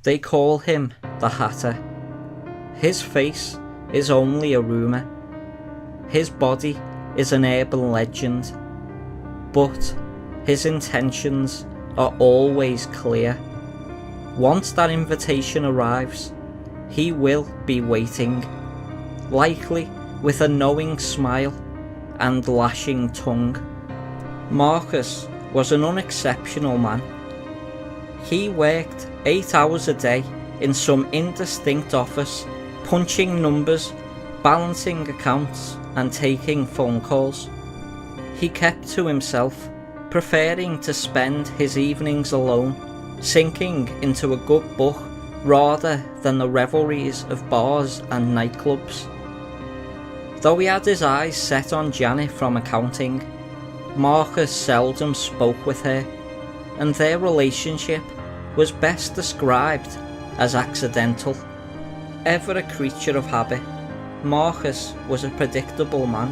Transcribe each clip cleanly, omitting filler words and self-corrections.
They call him the Hatter. His face is only a rumour. His body is an urban legend. But his intentions are always clear. Once that invitation arrives, he will be waiting, likely with a knowing smile and lashing tongue. Marcus was an unexceptional man. He worked 8 hours a day in some indistinct office, punching numbers, balancing accounts and taking phone calls. He kept to himself, preferring to spend his evenings alone, sinking into a good book rather than the revelries of bars and nightclubs. Though he had his eyes set on Janet from accounting, Marcus seldom spoke with her, and their relationship was best described as accidental. Ever a creature of habit, Marcus was a predictable man,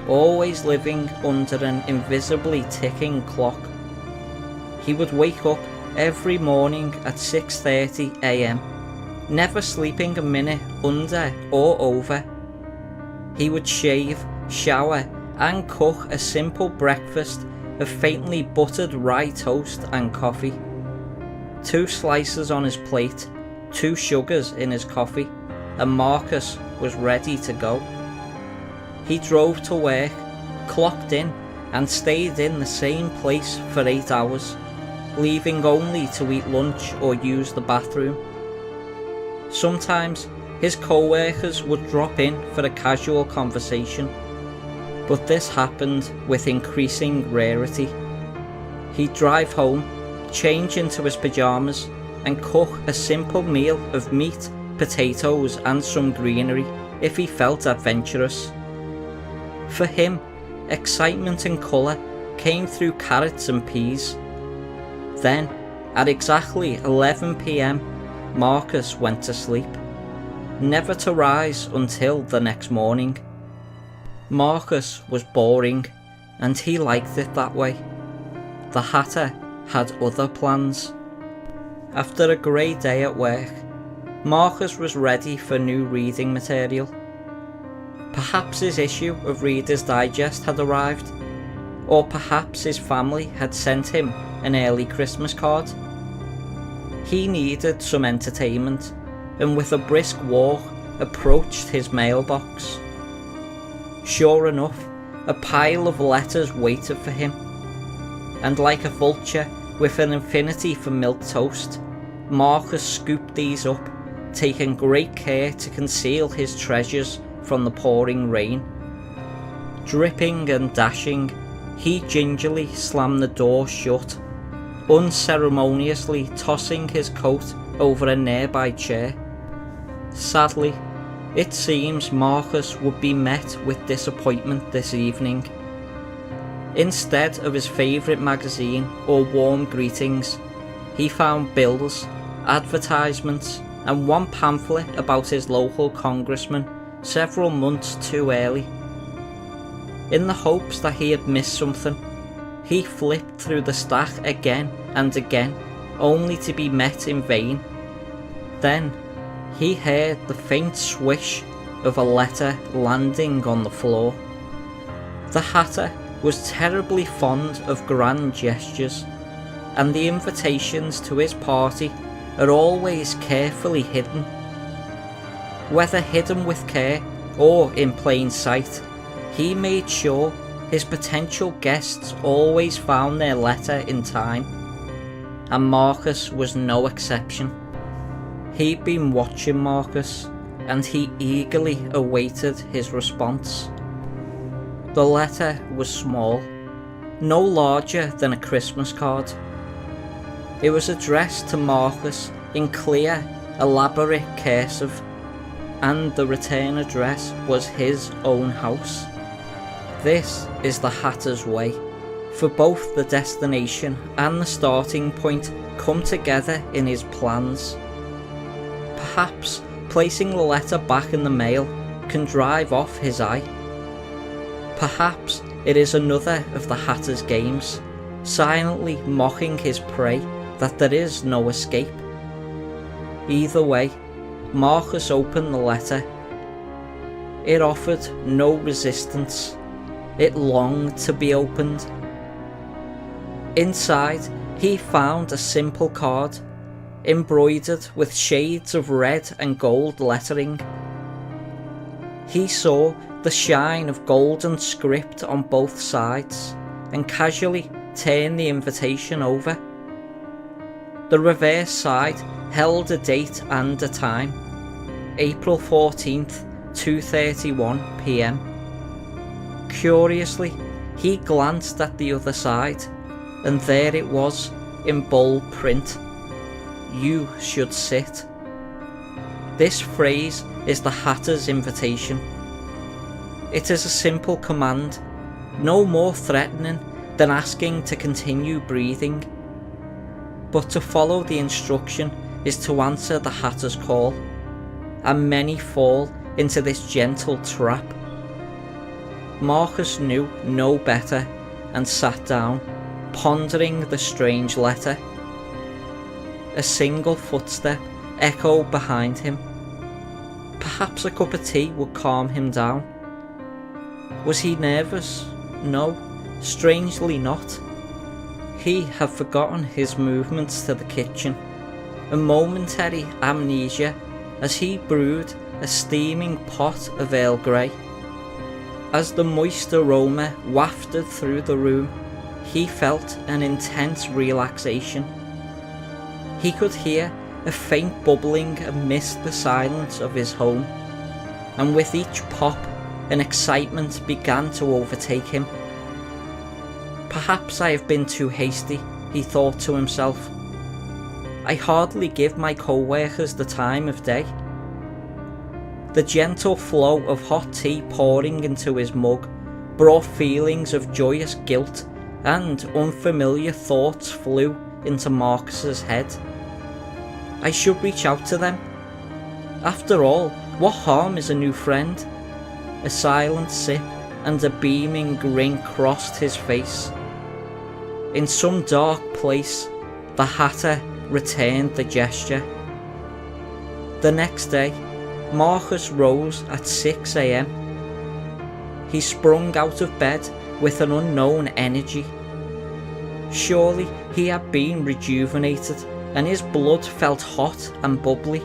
always living under an invisibly ticking clock. He would wake up every morning at 6:30 AM, never sleeping a minute under or over. He would shave, shower and cook a simple breakfast of faintly buttered rye toast and coffee. 2 slices on his plate, 2 sugars in his coffee, and Marcus was ready to go. He drove to work, clocked in and stayed in the same place for 8 hours, leaving only to eat lunch or use the bathroom. Sometimes his co-workers would drop in for a casual conversation, but this happened with increasing rarity. He'd drive home, change into his pyjamas and cook a simple meal of meat, potatoes and some greenery if he felt adventurous. For him, excitement and colour came through carrots and peas. Then, at exactly 11 PM, Marcus went to sleep, never to rise until the next morning. Marcus was boring, and he liked it that way. The Hatter had other plans. After a grey day at work, Marcus was ready for new reading material. Perhaps his issue of Reader's Digest had arrived, or perhaps his family had sent him an early Christmas card. He needed some entertainment, and with a brisk walk approached his mailbox. Sure enough, a pile of letters waited for him, and like a vulture with an affinity for milk toast, Marcus scooped these up, taking great care to conceal his treasures from the pouring rain. Dripping and dashing, he gingerly slammed the door shut, unceremoniously tossing his coat over a nearby chair. Sadly, it seems Marcus would be met with disappointment this evening. Instead of his favourite magazine or warm greetings, he found bills, advertisements and one pamphlet about his local congressman several months too early. In the hopes that he had missed something, he flipped through the stack again and again, only to be met in vain. Then he heard the faint swish of a letter landing on the floor. The Hatter was terribly fond of grand gestures, and the invitations to his party are always carefully hidden. Whether hidden with care or in plain sight, he made sure his potential guests always found their letter in time, and Marcus was no exception. He'd been watching Marcus, and he eagerly awaited his response. The letter was small, no larger than a Christmas card. It was addressed to Marcus in clear, elaborate cursive, and the return address was his own house. This is the Hatter's way, for both the destination and the starting point come together in his plans. Perhaps placing the letter back in the mail can drive off his eye. Perhaps it is another of the Hatter's games, silently mocking his prey that there is no escape. Either way, Marcus opened the letter. It offered no resistance. It longed to be opened. Inside, he found a simple card, embroidered with shades of red and gold lettering. He saw the shine of golden script on both sides and casually turned the invitation over. The reverse side held a date and a time, April 14th, 2:31 p.m. Curiously, he glanced at the other side, and there it was in bold print. You should sit. This phrase is the Hatter's invitation. It is a simple command, no more threatening than asking to continue breathing. But to follow the instruction is to answer the Hatter's call, and many fall into this gentle trap. Marcus knew no better and sat down, pondering the strange letter. A single footstep echoed behind him. Perhaps a cup of tea would calm him down. Was he nervous? No, strangely not. He had forgotten his movements to the kitchen, a momentary amnesia as he brewed a steaming pot of Earl Grey. As the moist aroma wafted through the room, he felt an intense relaxation. He could hear a faint bubbling amidst the silence of his home, and with each pop, an excitement began to overtake him. Perhaps I have been too hasty, he thought to himself. I hardly give my co-workers the time of day. The gentle flow of hot tea pouring into his mug brought feelings of joyous guilt, and unfamiliar thoughts flew into Marcus's head. I should reach out to them. After all, what harm is a new friend? A silent sip and a beaming grin crossed his face. In some dark place, the Hatter returned the gesture. The next day, Marcus rose at 6 a.m. He sprung out of bed with an unknown energy. Surely he had been rejuvenated, and his blood felt hot and bubbly.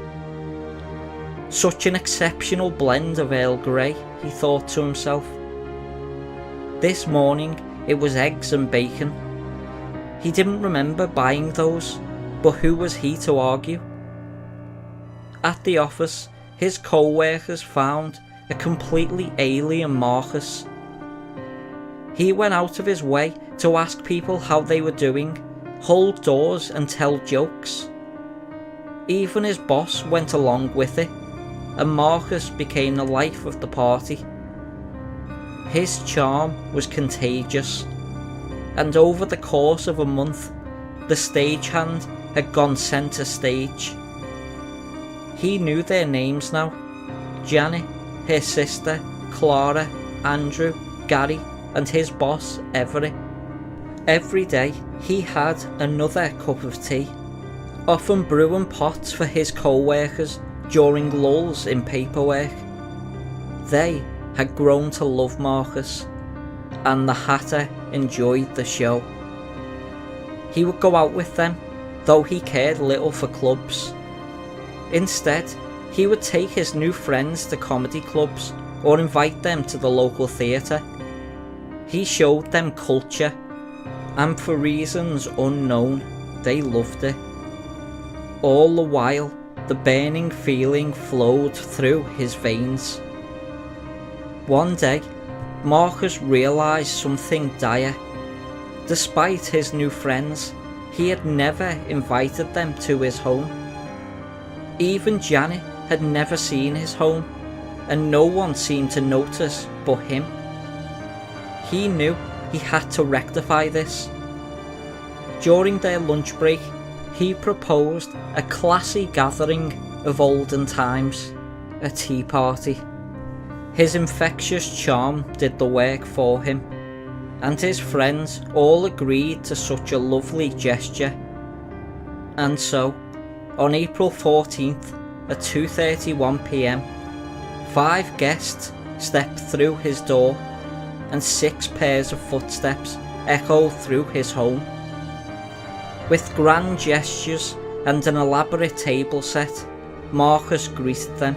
Such an exceptional blend of Earl Grey, he thought to himself. This morning it was eggs and bacon. He didn't remember buying those, but who was he to argue? At the office, his co-workers found a completely alien Marcus. He went out of his way to ask people how they were doing, hold doors and tell jokes. Even his boss went along with it, and Marcus became the life of the party. His charm was contagious, and over the course of a month, the stagehand had gone centre stage. He knew their names now: Janet, her sister, Clara, Andrew, Gary, and his boss, Everett. Every day he had another cup of tea, often brewing pots for his co-workers during lulls in paperwork. They had grown to love Marcus, and the Hatter enjoyed the show. He would go out with them, though he cared little for clubs. Instead, he would take his new friends to comedy clubs or invite them to the local theatre. He showed them culture, and for reasons unknown, they loved it. All the while, the burning feeling flowed through his veins. One day, Marcus realised something dire. Despite his new friends, he had never invited them to his home. Even Janet had never seen his home, and no one seemed to notice but him. He knew he had to rectify this. During their lunch break, he proposed a classy gathering of olden times, a tea party. His infectious charm did the work for him, and his friends all agreed to such a lovely gesture. And so, On April 14th at 2:31 p.m, 5 guests stepped through his door and 6 pairs of footsteps echoed through his home. With grand gestures and an elaborate table set, Marcus greeted them,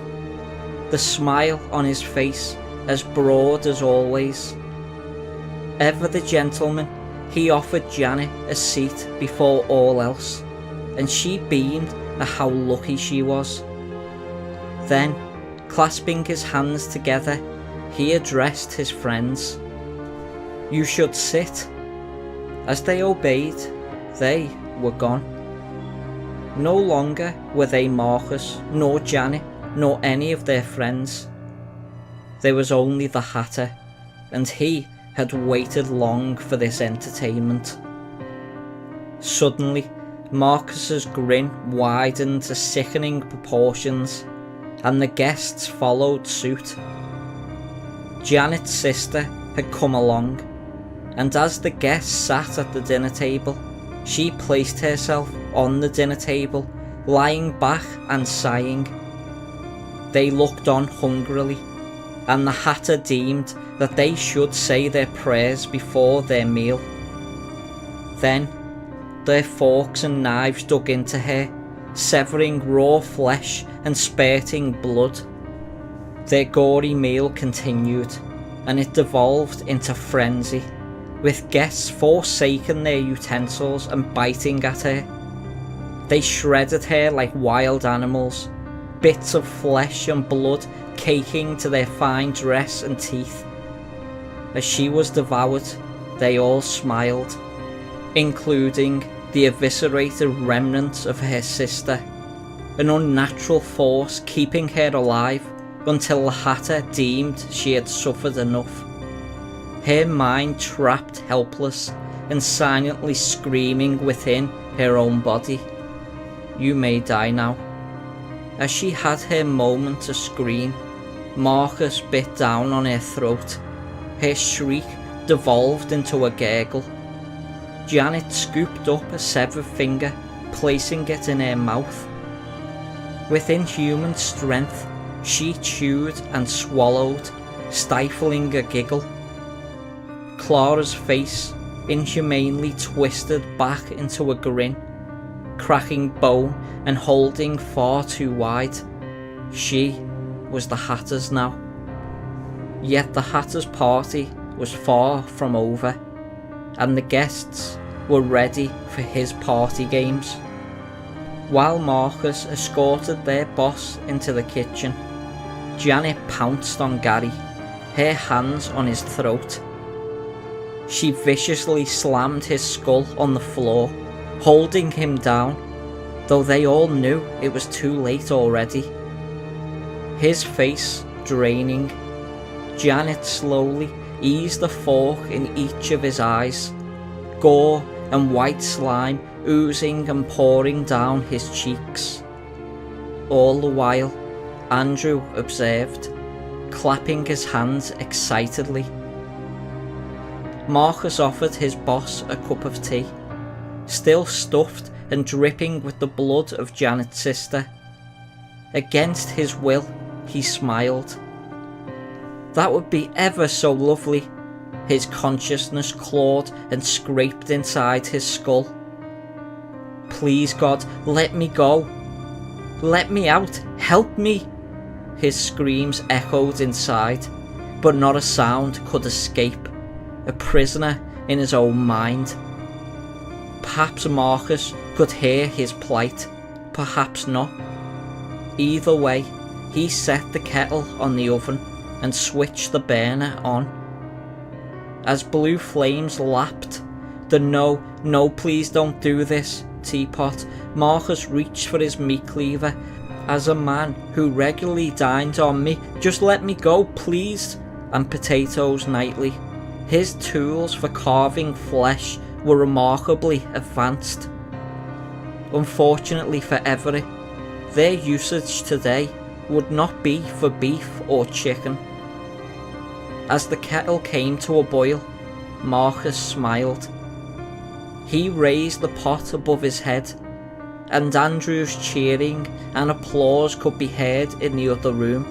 the smile on his face as broad as always. Ever the gentleman, he offered Janet a seat before all else, and she beamed at how lucky she was. Then, clasping his hands together, he addressed his friends. "You should sit." As they obeyed, they were gone. No longer were they Marcus, nor Janet, nor any of their friends. There was only the Hatter, and he had waited long for this entertainment. Suddenly, Marcus's grin widened to sickening proportions, and the guests followed suit. Janet's sister had come along, and as the guests sat at the dinner table, she placed herself on the dinner table, lying back and sighing. They looked on hungrily, and the Hatter deemed that they should say their prayers before their meal. Then their forks and knives dug into her, severing raw flesh and spurting blood. Their gory meal continued, and it devolved into frenzy, with guests forsaking their utensils and biting at her. They shredded her like wild animals, bits of flesh and blood caking to their fine dress and teeth. As she was devoured, they all smiled, including the eviscerated remnants of her sister, an unnatural force keeping her alive until the Hatter deemed she had suffered enough. Her mind trapped helpless and silently screaming within her own body, "You may die now." As she had her moment to scream, Marcus bit down on her throat. Her shriek devolved into a gurgle. Janet scooped up a severed finger, placing it in her mouth. With inhuman strength, she chewed and swallowed, stifling a giggle. Clara's face inhumanely twisted back into a grin, cracking bone and holding far too wide. She was the Hatter's now. Yet the Hatter's party was far from over, and the guests were ready for his party games. While Marcus escorted their boss into the kitchen, Janet pounced on Gary, her hands on his throat. She viciously slammed his skull on the floor, holding him down, though they all knew it was too late already. His face draining, Janet slowly eased the fork in each of his eyes, gore and white slime oozing and pouring down his cheeks. All the while, Andrew observed, clapping his hands excitedly. Marcus offered his boss a cup of tea, still stuffed and dripping with the blood of Janet's sister. Against his will, he smiled. That would be ever so lovely. His consciousness clawed and scraped inside his skull. "Please God, let me go. Let me out, help me." His screams echoed inside, but not a sound could escape, a prisoner in his own mind. Perhaps Marcus could hear his plight, perhaps not. Either way, he set the kettle on the oven and switched the burner on. As blue flames lapped the "no, no, please don't do this" teapot, Marcus reached for his meat cleaver. "As a man who regularly dined on me, just let me go, please," and potatoes nightly. His tools for carving flesh were remarkably advanced. Unfortunately for Everett, their usage today would not be for beef or chicken. As the kettle came to a boil, Marcus smiled. He raised the pot above his head, and Andrew's cheering and applause could be heard in the other room.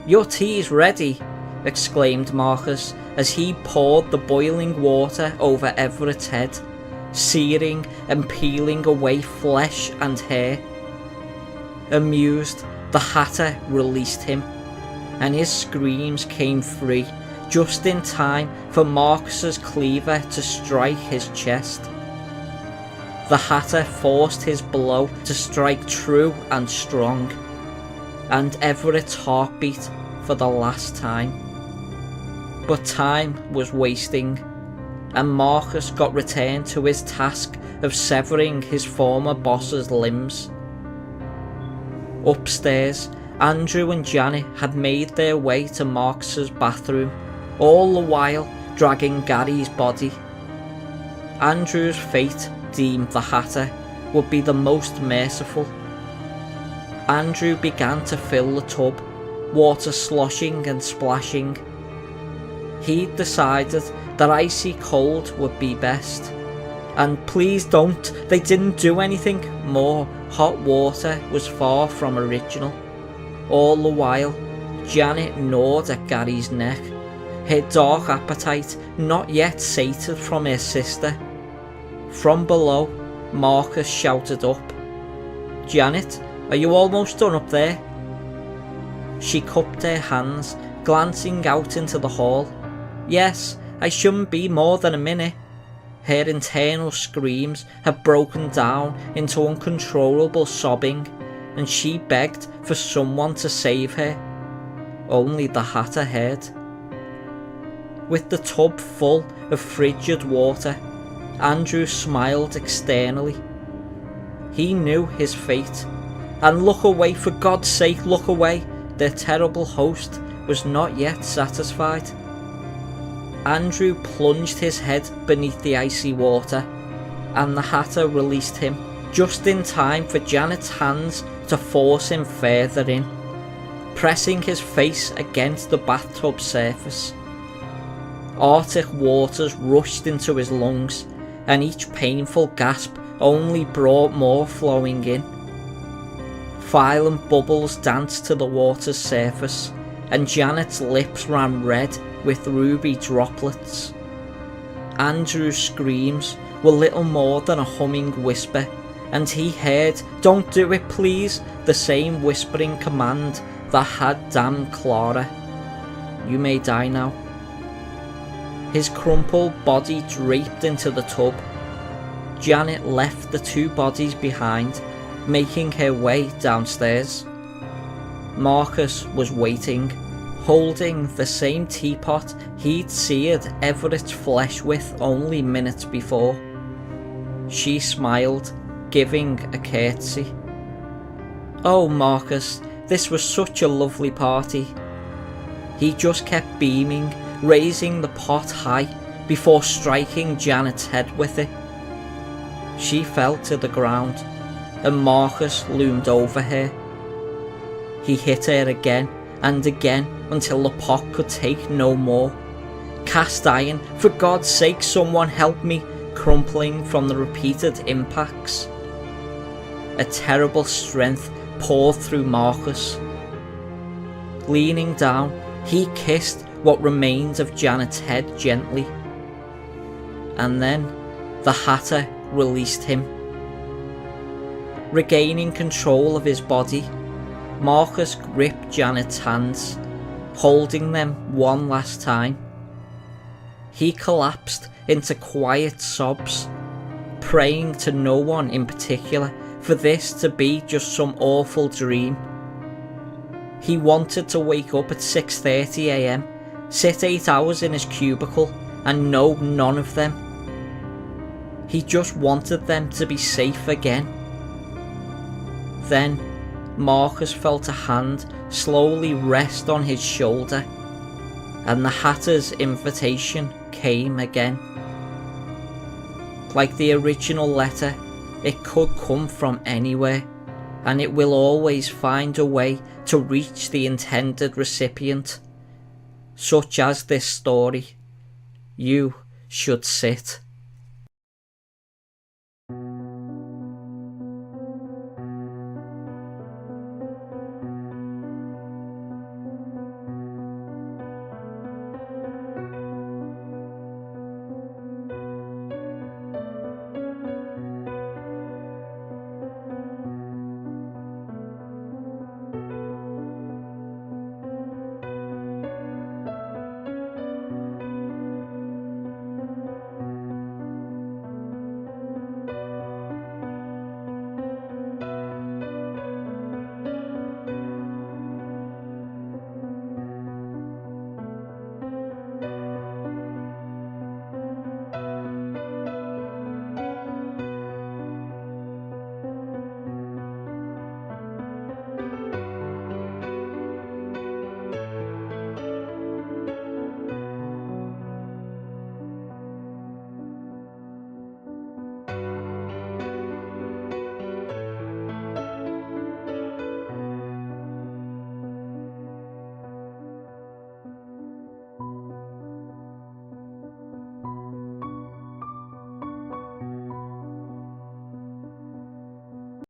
"Your tea's ready," exclaimed Marcus as he poured the boiling water over Everett's head, searing and peeling away flesh and hair. Amused, the Hatter released him, and his screams came free just in time for Marcus's cleaver to strike his chest. The Hatter forced his blow to strike true and strong, and Everett's heart beat for the last time. But time was wasting, and Marcus got returned to his task of severing his former boss's limbs. Upstairs, Andrew and Janet had made their way to Marcus's bathroom, all the while dragging Gary's body. Andrew's fate, deemed the Hatter, would be the most merciful. Andrew began to fill the tub, water sloshing and splashing. He'd decided that icy cold would be best. And "Please don't, they didn't do anything" more hot water was far from original. All the while, Janet gnawed at Gary's neck, her dark appetite not yet sated from her sister. From below, Marcus shouted up, "Janet, are you almost done up there?" She cupped her hands, glancing out into the hall. "Yes, I shouldn't be more than a minute." Her internal screams had broken down into uncontrollable sobbing, and she begged for someone to save her. Only the Hatter heard. With the tub full of frigid water, Andrew smiled externally. He knew his fate, and "Look away, for God's sake, look away," their terrible host was not yet satisfied. Andrew plunged his head beneath the icy water, and the Hatter released him, just in time for Janet's hands to force him further in, pressing his face against the bathtub surface. Arctic waters rushed into his lungs, and each painful gasp only brought more flowing in. Violent bubbles danced to the water's surface, and Janet's lips ran red with ruby droplets. Andrew's screams were little more than a humming whisper, and he heard "Don't do it, please," the same whispering command that had damned Clara. "You may die now." His crumpled body draped into the tub. Janet left the two bodies behind, making her way downstairs. Marcus was waiting, holding the same teapot he'd seared Everett's flesh with only minutes before. She smiled, giving a curtsy. "Oh, Marcus, this was such a lovely party." He just kept beaming, raising the pot high before striking Janet's head with it. She fell to the ground, and Marcus loomed over her. He hit her again and again until the pot could take no more. "Cast iron, for God's sake, someone help me," crumpling from the repeated impacts. A terrible strength poured through Marcus. Leaning down, he kissed what remained of Janet's head gently. And then the Hatter released him. Regaining control of his body, Marcus gripped Janet's hands, holding them one last time. He collapsed into quiet sobs, praying to no one in particular for this to be just some awful dream. He wanted to wake up at 6:30 AM, sit 8 hours in his cubicle, and know none of them. He just wanted them to be safe again. Then Marcus felt a hand slowly rest on his shoulder, and the Hatter's invitation came again. Like the original letter, it could come from anywhere, and it will always find a way to reach the intended recipient. Such as this story. You should sit.